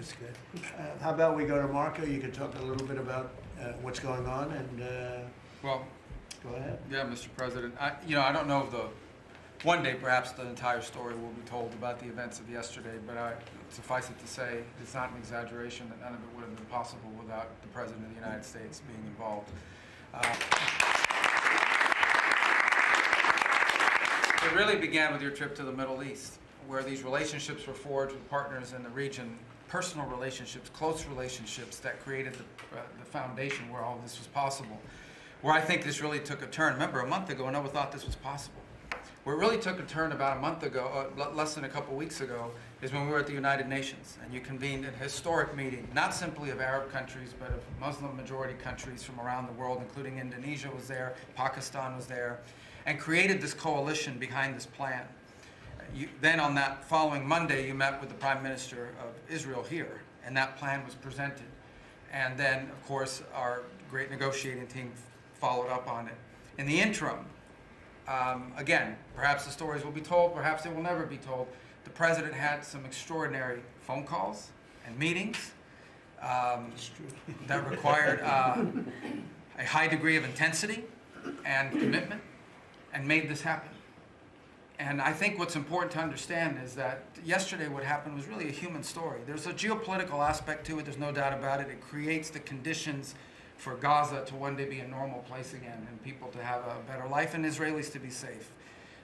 That's good. How about we go to Marco? You can talk a little bit about what's going on, and Well, go ahead. yeah, Mr. President. I don't know if one day perhaps the entire story will be told about the events of yesterday, but suffice it to say, it's not an exaggeration that none of it would have been possible without the President of the United States being involved. It really began with your trip to the Middle East, where these relationships were forged with partners in the region, personal relationships, close relationships that created the foundation where all of this was possible. Where I think this really took a turn. Remember, a month ago, no one thought this was possible. Where it really took a turn about a month ago, less than a couple weeks ago, is when we were at the United Nations, and you convened a historic meeting, not simply of Arab countries, but of Muslim-majority countries from around the world, including Indonesia was there, Pakistan was there, and created this coalition behind this plan. Then on that following Monday, you met with the Prime Minister of Israel here, and that plan was presented. And then, of course, our great negotiating team followed up on it. In the interim, again, perhaps the stories will be told, perhaps they will never be told. The President had some extraordinary phone calls and meetings that required a high degree of intensity and commitment, and made this happen. And I think what's important to understand is that yesterday what happened was really a human story. There's a geopolitical aspect to it, there's no doubt about it. It creates the conditions for Gaza to one day be a normal place again, and people to have a better life, and Israelis to be safe.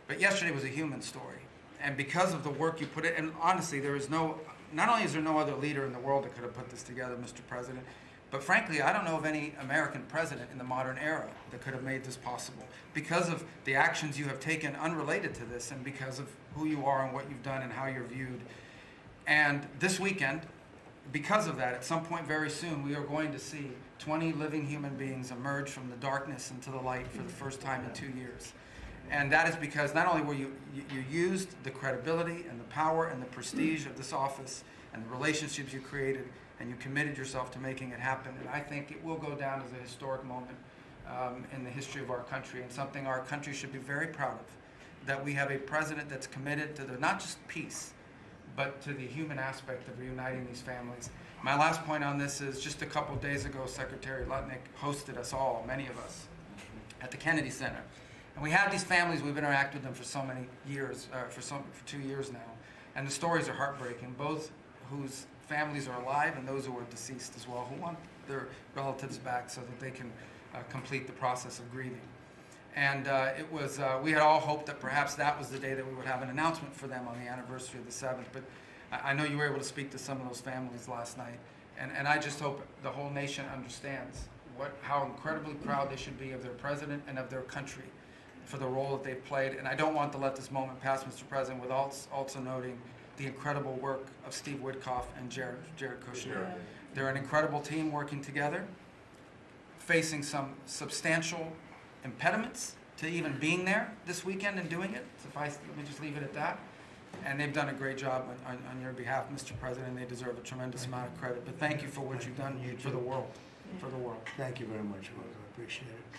But yesterday was a human story. And because of the work you put in, and honestly, not only is there no other leader in the world that could have put this together, Mr. President, but frankly, I don't know of any American president in the modern era that could have made this possible. Because of the actions you have taken unrelated to this, and because of who you are and what you've done and how you're viewed. And this weekend, because of that, at some point very soon, we are going to see 20 living human beings emerge from the darkness into the light for the first time in 2 years. And that is because not only were you used the credibility and the power and the prestige of this office and the relationships you created, and you committed yourself to making it happen. And I think it will go down as a historic moment in the history of our country, and something our country should be very proud of, that we have a president that's committed to not just peace, but to the human aspect of reuniting these families. My last point on this is just a couple days ago, Secretary Lutnick hosted us all, many of us, at the Kennedy Center. And we have these families, we've interacted with them for so many years, for 2 years now. And the stories are heartbreaking, both whose families are alive and those who are deceased as well, who want their relatives back so that they can complete the process of grieving. And we had all hoped that perhaps that was the day that we would have an announcement for them on the anniversary of the 7th, but I know you were able to speak to some of those families last night, and I just hope the whole nation understands how incredibly proud they should be of their president and of their country for the role that they've played. And I don't want to let this moment pass, Mr. President, without also noting the incredible work of Steve Witkoff and Jared Kushner. Yeah. They're an incredible team working together, facing some substantial impediments to even being there this weekend and doing it. Let me just leave it at that. And they've done a great job on your behalf, Mr. President. They deserve a tremendous amount of credit. But thank you for what you've done for the world. Thank you very much, Rose. I appreciate it.